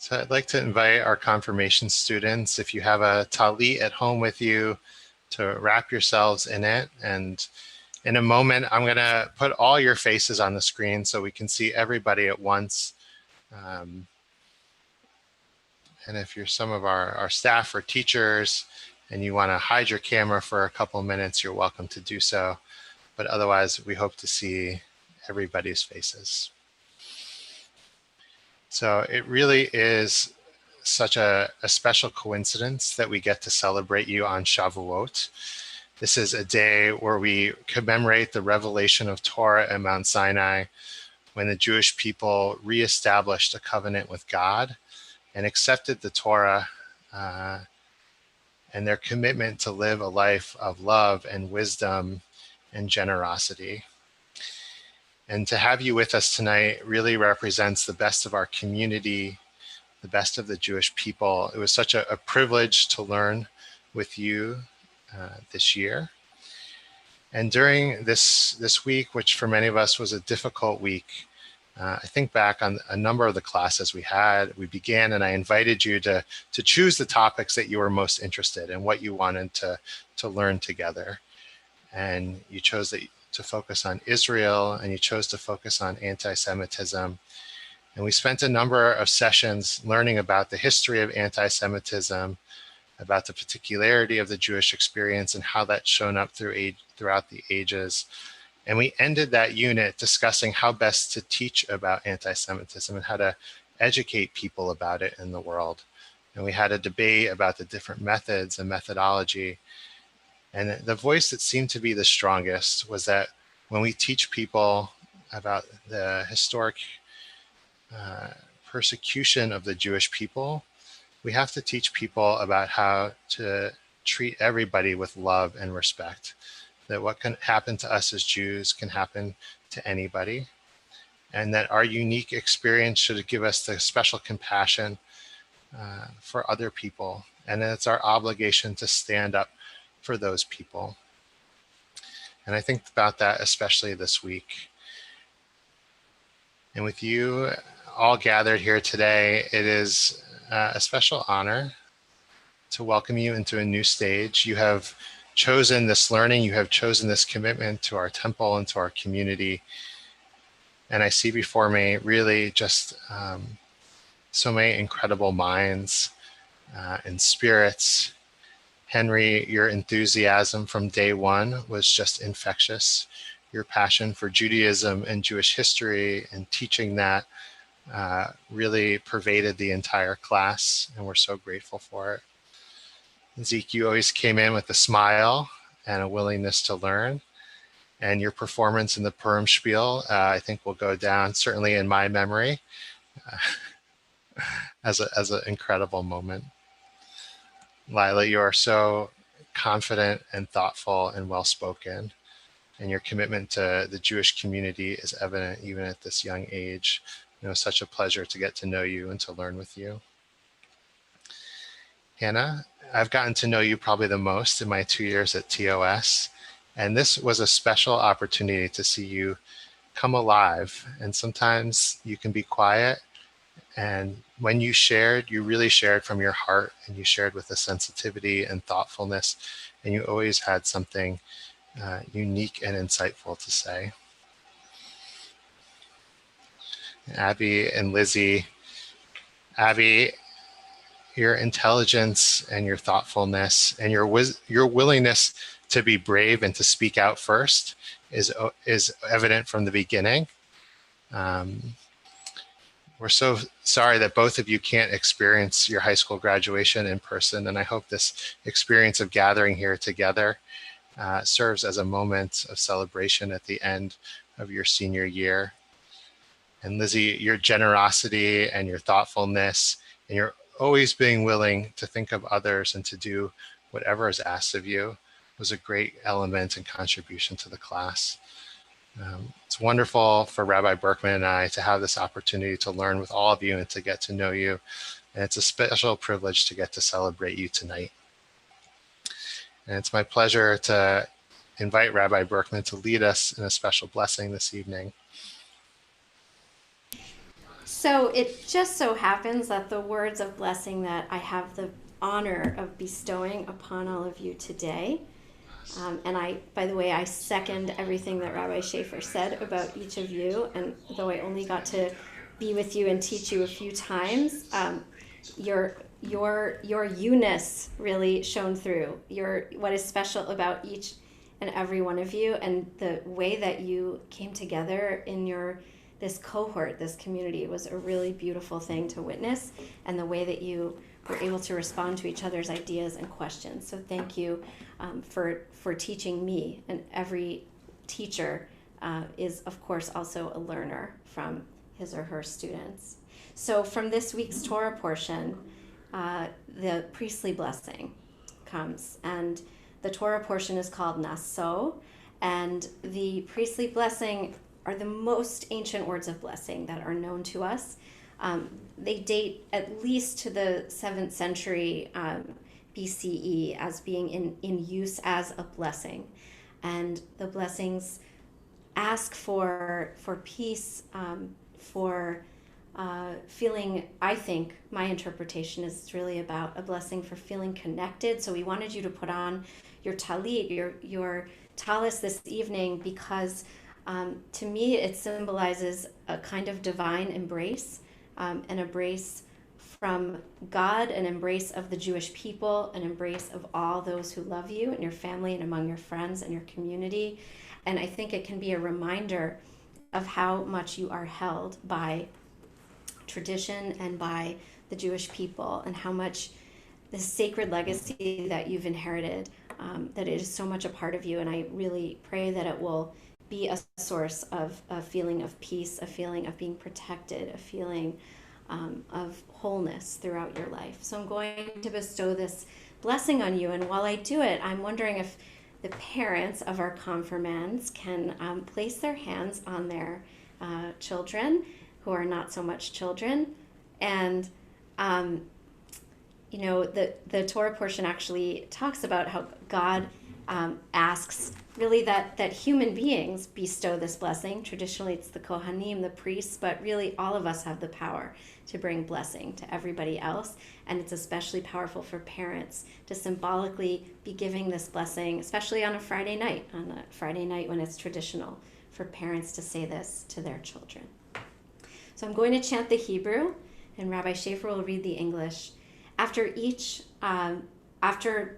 So I'd like to invite our confirmation students, if you have a talit at home with you, to wrap yourselves in it. And in a moment, I'm going to put all your faces on the screen so we can see everybody at once. And if you're some of our staff or teachers and you want to hide your camera for a couple minutes, you're welcome to do so. But otherwise, we hope to see everybody's faces. So it really is such a special coincidence that we get to celebrate you on Shavuot. This is a day where we commemorate the revelation of Torah at Mount Sinai, when the Jewish people reestablished a covenant with God and accepted the Torah and their commitment to live a life of love and wisdom and generosity. And to have you with us tonight really represents the best of our community, the best of the Jewish people. It was such a privilege to learn with you this year. And during this week, which for many of us was a difficult week, I think back on a number of the classes we began, and I invited you to choose the topics that you were most interested in, what you wanted to learn together. And you chose to focus on Israel, and you chose to focus on anti-Semitism. And we spent a number of sessions learning about the history of anti-Semitism, about the particularity of the Jewish experience and how that's shown up throughout the ages. And we ended that unit discussing how best to teach about anti-Semitism and how to educate people about it in the world. And we had a debate about the different methods and methodology. And the voice that seemed to be the strongest was that when we teach people about the historic persecution of the Jewish people, we have to teach people about how to treat everybody with love and respect. That what can happen to us as Jews can happen to anybody, and that our unique experience should give us the special compassion for other people, and it's our obligation to stand up for those people. And I think about that especially this week. And with you all gathered here today, it is a special honor to welcome you into a new stage. You have chosen this learning, you have chosen this commitment to our temple and to our community. And I see before me really just so many incredible minds and spirits. Henry, your enthusiasm from day one was just infectious. Your passion for Judaism and Jewish history and teaching that really pervaded the entire class, and we're so grateful for it. Zeke, you always came in with a smile and a willingness to learn. And your performance in the Purim Spiel, I think will go down, certainly in my memory, as an incredible moment. Lila, you are so confident and thoughtful and well-spoken. And your commitment to the Jewish community is evident even at this young age. You know, such a pleasure to get to know you and to learn with you. Hannah, I've gotten to know you probably the most in my 2 years at TOS, and this was a special opportunity to see you come alive. And sometimes you can be quiet, and when you shared, you really shared from your heart, and you shared with a sensitivity and thoughtfulness, and you always had something unique and insightful to say. Abby and Lizzie, Abby, your intelligence and your thoughtfulness and your willingness to be brave and to speak out first is evident from the beginning. We're so sorry that both of you can't experience your high school graduation in person, and I hope this experience of gathering here together serves as a moment of celebration at the end of your senior year. And Lizzie, your generosity and your thoughtfulness and your always being willing to think of others and to do whatever is asked of you was a great element and contribution to the class. It's wonderful for Rabbi Berkman and I to have this opportunity to learn with all of you and to get to know you. And it's a special privilege to get to celebrate you tonight. And it's my pleasure to invite Rabbi Berkman to lead us in a special blessing this evening. So it just so happens that the words of blessing that I have the honor of bestowing upon all of you today, and by the way, I second everything that Rabbi Schaefer said about each of you, and though I only got to be with you and teach you a few times, your you-ness really shone through. What is special about each and every one of you, and the way that you came together in this cohort, this community, was a really beautiful thing to witness, and the way that you were able to respond to each other's ideas and questions. So thank you for teaching me, and every teacher is, of course, also a learner from his or her students. So from this week's Torah portion, the priestly blessing comes, and the Torah portion is called Naso, and the priestly blessing are the most ancient words of blessing that are known to us. They date at least to the 7th century BCE as being in use as a blessing. And the blessings ask for peace, for feeling, I think, my interpretation is really about a blessing for feeling connected. So we wanted you to put on your talit, your talis this evening, because to me it symbolizes a kind of divine embrace, an embrace from God, an embrace of the Jewish people, an embrace of all those who love you and your family and among your friends and your community. And I think it can be a reminder of how much you are held by tradition and by the Jewish people, and how much the sacred legacy that you've inherited, that it is so much a part of you. And I really pray that it will be a source of a feeling of peace, a feeling of being protected, a feeling of wholeness throughout your life. So I'm going to bestow this blessing on you. And while I do it, I'm wondering if the parents of our confirmands can place their hands on their children who are not so much children. And the Torah portion actually talks about how God asks really that human beings bestow this blessing. Traditionally, it's the Kohanim, the priests, but really all of us have the power to bring blessing to everybody else. And it's especially powerful for parents to symbolically be giving this blessing, especially on a Friday night when it's traditional for parents to say this to their children. So I'm going to chant the Hebrew, and Rabbi Schaefer will read the English. After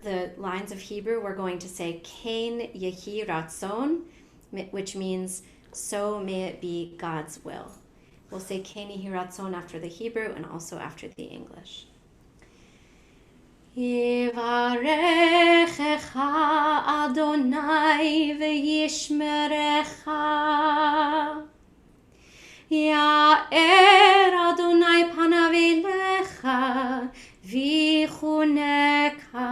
the lines of Hebrew, we're going to say Ken Yehi Ratzon, which means so may it be God's will. We'll say Ken Yehi Ratzon after the Hebrew and also after the English. Yivarechecha Adonai v'yishmerecha. Ya'er Adonai panav elecha v'chuneka.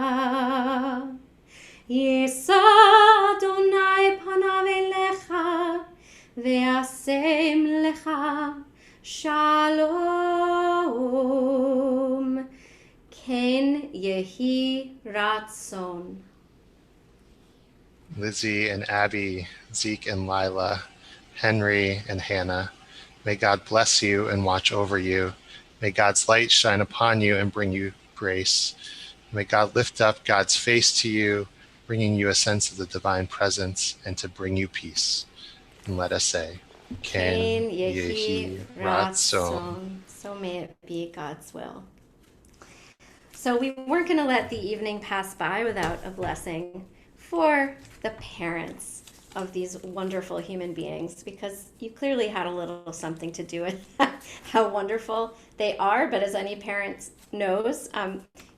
Yisa Adonai panav elecha ve'asem lecha shalom. Ken Yehi Ratzon. Lizzie and Abby, Zeke and Lila, Henry and Hannah, may God bless you and watch over you. May God's light shine upon you and bring you grace. May God lift up God's face to you, bringing you a sense of the divine presence and to bring you peace. And let us say, Ken Yehi Ratzon. So may it be God's will. So we weren't going to let the evening pass by without a blessing for the parents of these wonderful human beings, because you clearly had a little something to do with how wonderful they are. But as any parent knows,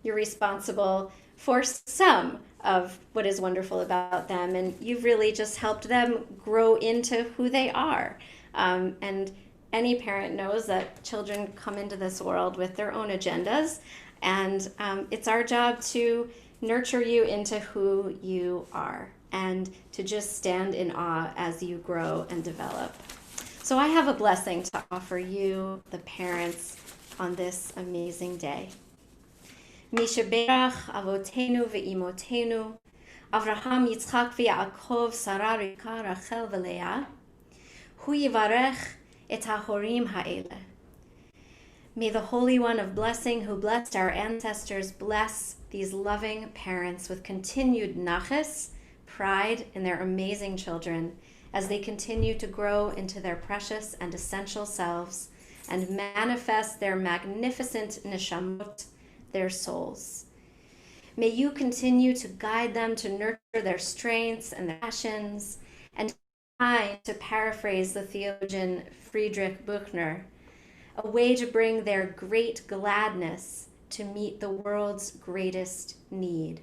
you're responsible for some of what is wonderful about them, and you've really just helped them grow into who they are. And any parent knows that children come into this world with their own agendas, and it's our job to nurture you into who you are and to just stand in awe as you grow and develop. So I have a blessing to offer you, the parents, on this amazing day. Mishaberach avotenu ve'imotenu, Avraham, Yitzchak ve'Yaakov, Sarah, Rivka, Rachel ve'Leah, hu yivarech et hahorim ha'ele, May the Holy One of Blessing who blessed our ancestors bless these loving parents with continued naches, pride in their amazing children as they continue to grow into their precious and essential selves and manifest their magnificent neshamot, their souls. May you continue to guide them to nurture their strengths and their passions, and to paraphrase the theologian Friedrich Buchner, a way to bring their great gladness to meet the world's greatest need.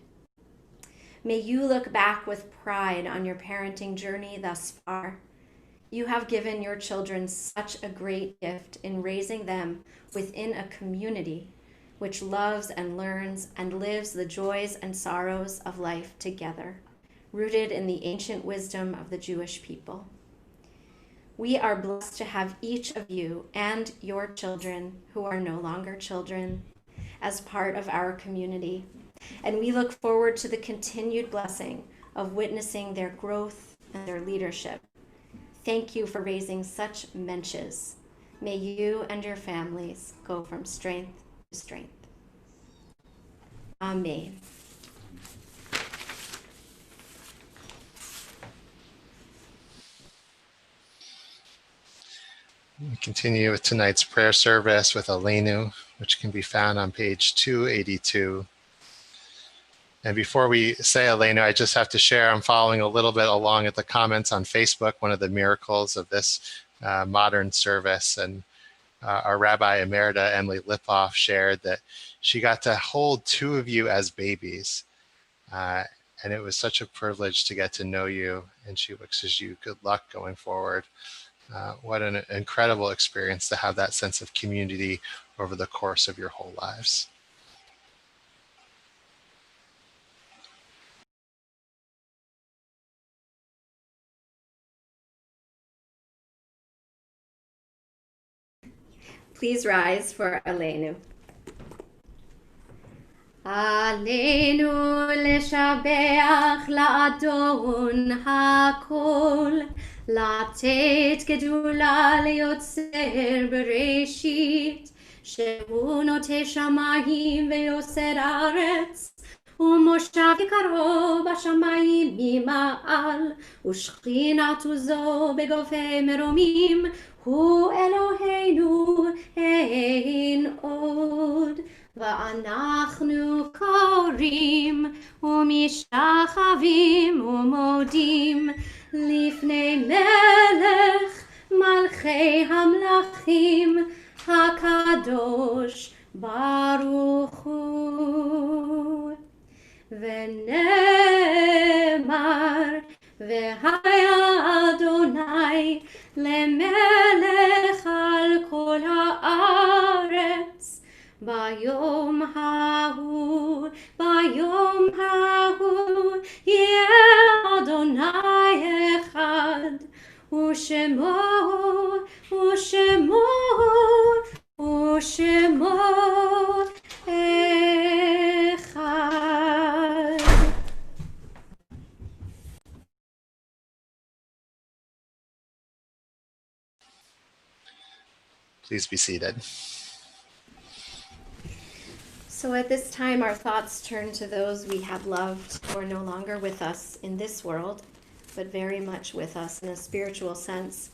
May you look back with pride on your parenting journey thus far. You have given your children such a great gift in raising them within a community which loves and learns and lives the joys and sorrows of life together, rooted in the ancient wisdom of the Jewish people. We are blessed to have each of you and your children who are no longer children as part of our community, and we look forward to the continued blessing of witnessing their growth and their leadership. Thank you for raising such mensches. May you and your families go from strength to strength. Amen. We continue with tonight's prayer service with Aleinu, which can be found on page 282. And before we say Aleinu, I just have to share, I'm following a little bit along at the comments on Facebook, one of the miracles of this modern service. And our Rabbi Emerita, Emily Lipoff, shared that she got to hold two of you as babies. And it was such a privilege to get to know you, and she wishes you good luck going forward. What an incredible experience to have that sense of community over the course of your whole lives. Please rise for Aleinu. Aleinu leshabeach la'adon hakol, לתת גדולה ליוצר בראשית, שהוא נוטה שמיים ויוסר ארץ, ומושב יקרו בשמיים ממעל, ושכינת עוזו בגופי מרומים, הוא אלוהינו אין עוד. ואנחנו קוראים ומשתחווים ומודים לפני מלך מלכי המלכים הקדוש ברוך הוא. ונאמר והיה אדוני למלך על כל הארץ ביום ההוא יהיה אדוני אחד ושמו אחד. Please be seated. So at this time, our thoughts turn to those we have loved who are no longer with us in this world, but very much with us in a spiritual sense.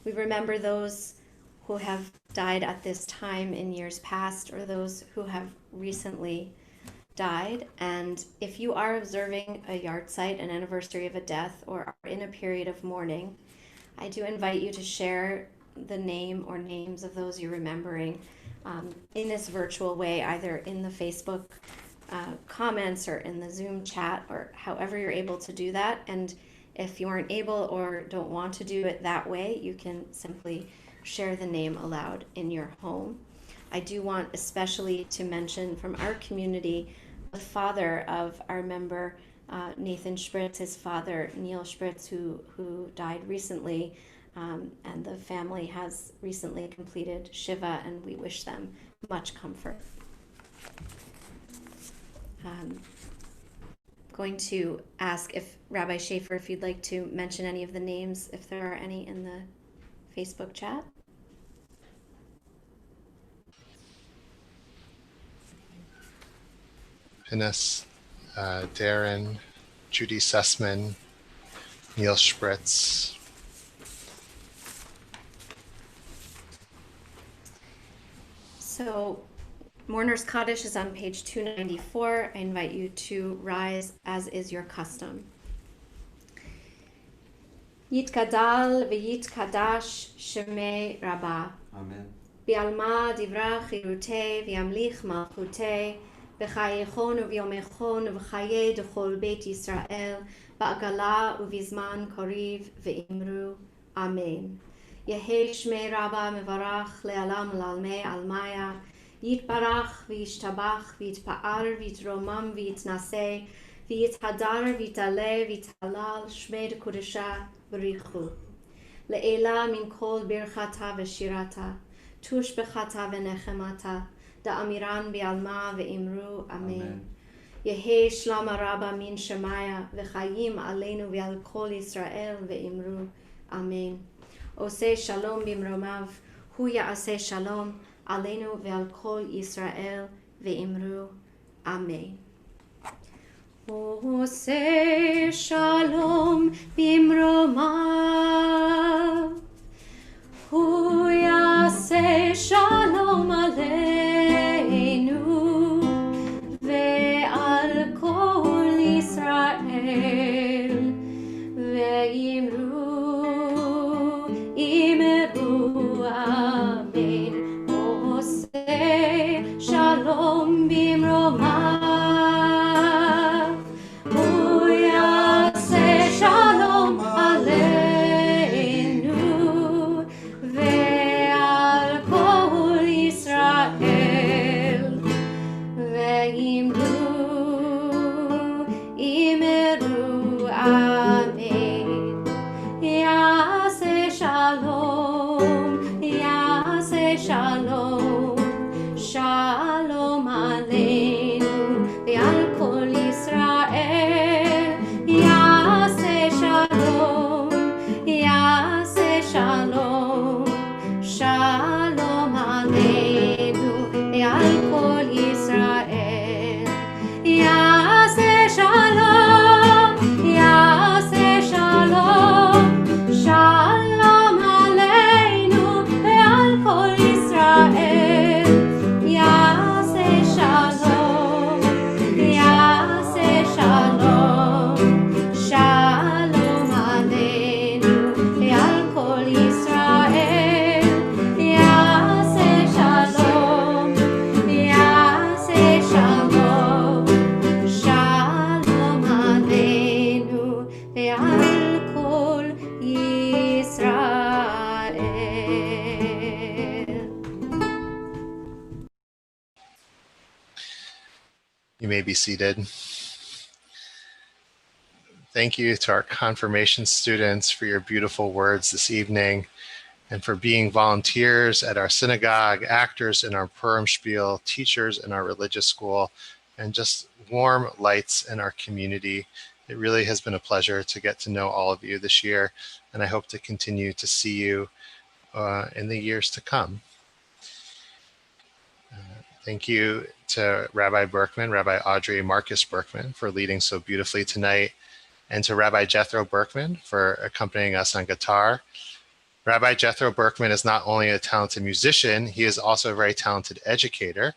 We remember those who have died at this time in years past, or those who have recently died. And if you are observing a yard site, an anniversary of a death, or are in a period of mourning, I do invite you to share the name or names of those you're remembering in this virtual way, either in the Facebook comments or in the Zoom chat, or however you're able to do that. And if you aren't able or don't want to do it that way, you can simply share the name aloud in your home. I do want especially to mention from our community the father of our member Nathan Spritz, his father Neil Spritz, who died recently, and the family has recently completed Shiva, and we wish them much comfort. Going to ask if Rabbi Schaefer, if you'd like to mention any of the names, if there are any in the Facebook chat. Hinnis, Darren, Judy Sussman, Neil Spritz. So Mourner's Kaddish is on page 294. I invite you to rise as is your custom. Yitkadal v'yitkadash shemei Rabbah. Amen. Bi'alma divra chirutei v'yamlich malchutei v'chayechon u'v'yomechon v'chayei d'chol beit Yisrael ba'agala u'vizman koriv v'imru. Amen. Yehi shmei Rabbah mevarach le'alam l'almei almaya yitbarach v'yishtabach v'yitpa'ar v'yitromam v'yitnaseh v'yithadar v'yitale v'yithalal shmei d'kudesha v'richu le'ela min kol birchata v'shirata tush bechata v'nechemata da'amiran bi'alma v'imru. Amen. Yehi shlama Rabbah min shemaya v'chayim aleinu v'al kol Yisrael v'imru. Amen. Oseh shalom bimromav hu ya'aseh shalom aleinu v'al kol Yisrael v'imru. Amen. Oseh shalom bimromav hu ya'aseh shalom aleinu ve'al kol Yisrael ve'imru. Amen. Oseh shalom bimromav hu ya'aseh shalom aleinu ve'al kol Yisrael ve'imru. Amen. Ya'aseh shalom, ya'aseh shalom, shalom aleinu ve'al kol Yisrael. Ya'aseh shalom, ya'aseh shalom, shalom aleinu ve'al kol Yisrael. Ya'aseh shalom, ya'aseh shalom, shalom aleinu ve'al kol Yisrael. Ya'aseh shalom, ya'aseh shalom, shalom aleinu ve'al kol Yisrael. Ya'aseh shalom, ya'aseh shalom, shalom aleinu ve'al kol Yisrael. You may be seated. Thank you to our confirmation students for your beautiful words this evening and for being volunteers at our synagogue, actors in our Purim Spiel, teachers in our religious school, and just warm lights in our community. It really has been a pleasure to get to know all of you this year, and I hope to continue to see you in the years to come. Thank you to Rabbi Berkman, Rabbi Audrey Marcus Berkman, for leading so beautifully tonight, and to Rabbi Jethro Berkman for accompanying us on guitar. Rabbi Jethro Berkman is not only a talented musician, he is also a very talented educator,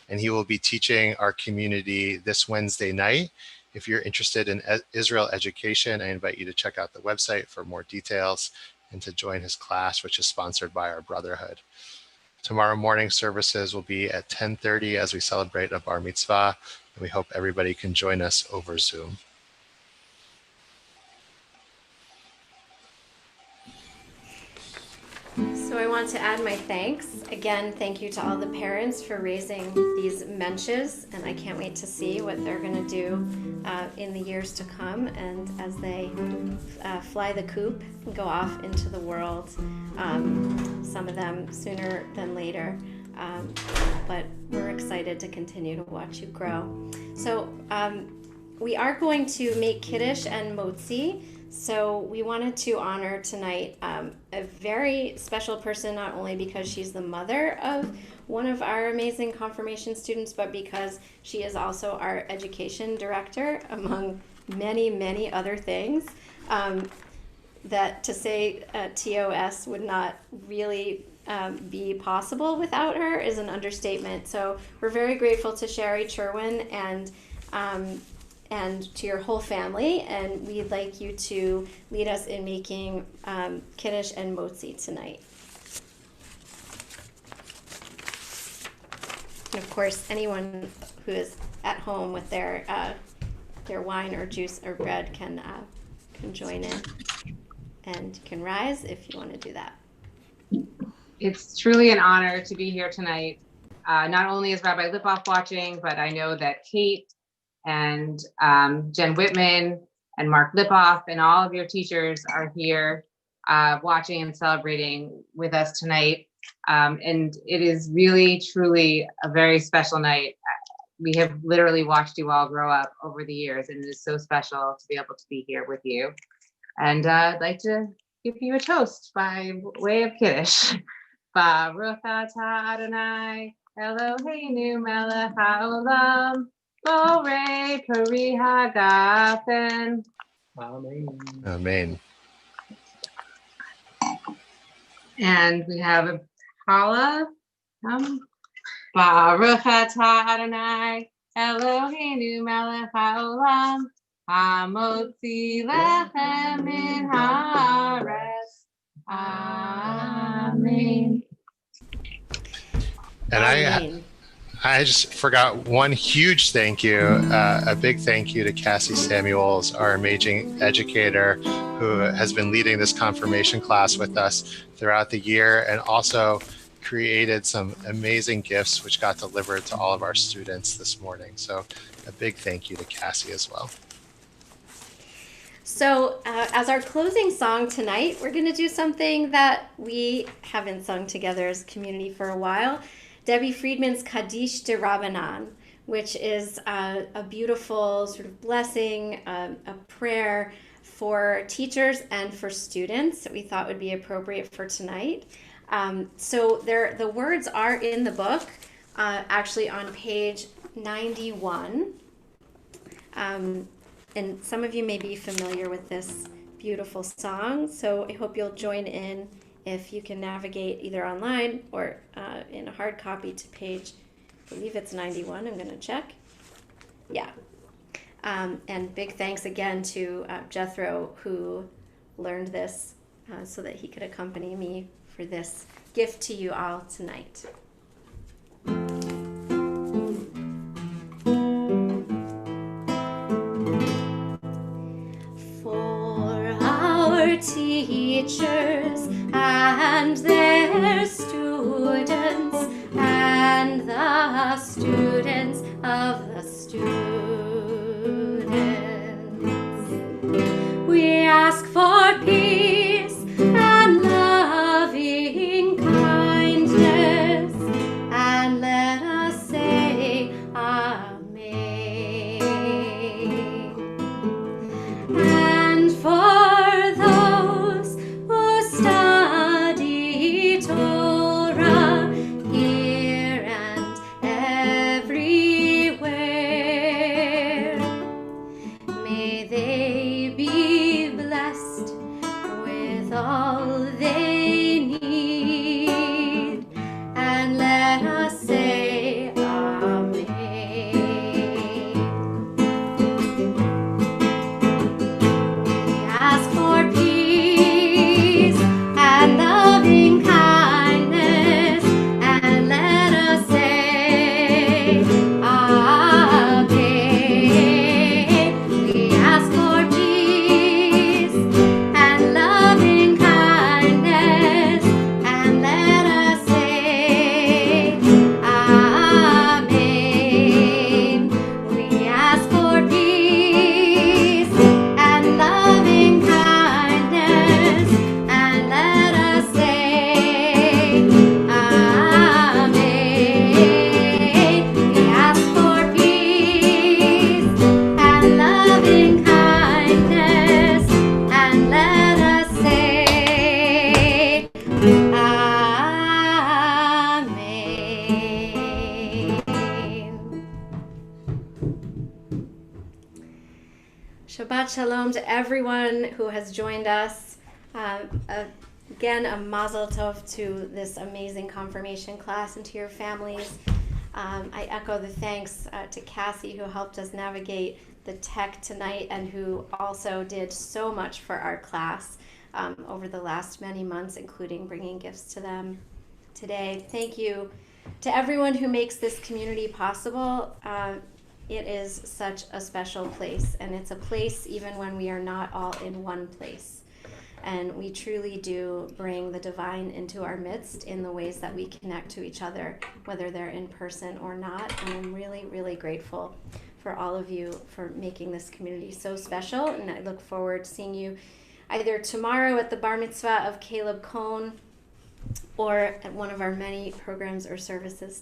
and he will be teaching our community this Wednesday night. If you're interested in Israel education, I invite you to check out the website for more details and to join his class, which is sponsored by our Brotherhood. Tomorrow morning services will be at 10:30 as we celebrate a bar mitzvah, and we hope everybody can join us over Zoom. So I want to add my thanks. Again, thank you to all the parents for raising these mensches, and I can't wait to see what they're going to do in the years to come, and as they fly the coop and go off into the world, some of them sooner than later, but we're excited to continue to watch you grow. So we are going to make Kiddush and Motzi. So we wanted to honor tonight a very special person, not only because she's the mother of one of our amazing confirmation students, but because she is also our education director, among many, many other things. That to say TOS would not really be possible without her is an understatement. So we're very grateful to Sherry Cherwin and to your whole family, and we'd like you to lead us in making kiddush and motzi tonight. And of course, anyone who is at home with their wine or juice or bread can join in and can rise if you want to do that. It's truly an honor to be here tonight. Not only is Rabbi Lipoff watching, but I know that Kate and Jen Whitman and Mark Lipoff and all of your teachers are here watching and celebrating with us tonight. And it is really, truly a very special night. We have literally watched you all grow up over the years, and it is so special to be able to be here with you. And I'd like to give you a toast by way of Kiddush. Baruch atah Adonai Eloheinu melech haolam borei peri hagafen. Amen. Amen. And we have a challah. Baruch atah Adonai Eloheinu melech haolam hamotzi lechem min haaretz. Amen. And I just forgot one huge thank you, a big thank you to Cassie Samuels, our amazing educator who has been leading this confirmation class with us throughout the year and also created some amazing gifts which got delivered to all of our students this morning. So a big thank you to Cassie as well. So as our closing song tonight, we're going to do something that we haven't sung together as a community for a while. Debbie Friedman's Kaddish de Rabbanan, which is a beautiful sort of blessing, a prayer for teachers and for students that we thought would be appropriate for tonight. So the words are in the book, actually on page 91. And some of you may be familiar with this beautiful song, so I hope you'll join in if you can navigate either online or in a hard copy to page, I believe it's 91, I'm gonna check. Yeah. And big thanks again to Jethro, who learned this so that he could accompany me for this gift to you all tonight. Teachers and their students and the students of the students. We ask for peace and loving kindness, and let us say Amen. And for study Torah here and Shabbat Shalom to everyone who has joined us. Again, a mazel tov to this amazing confirmation class and to your families. I echo the thanks to Cassie, who helped us navigate the tech tonight and who also did so much for our class over the last many months, including bringing gifts to them today. Thank you to everyone who makes this community possible. It is such a special place, and it's a place even when we are not all in one place. And we truly do bring the divine into our midst in the ways that we connect to each other, whether they're in person or not. And I'm really, really grateful for all of you for making this community so special. And I look forward to seeing you either tomorrow at the bar mitzvah of Caleb Cohn or at one of our many programs or services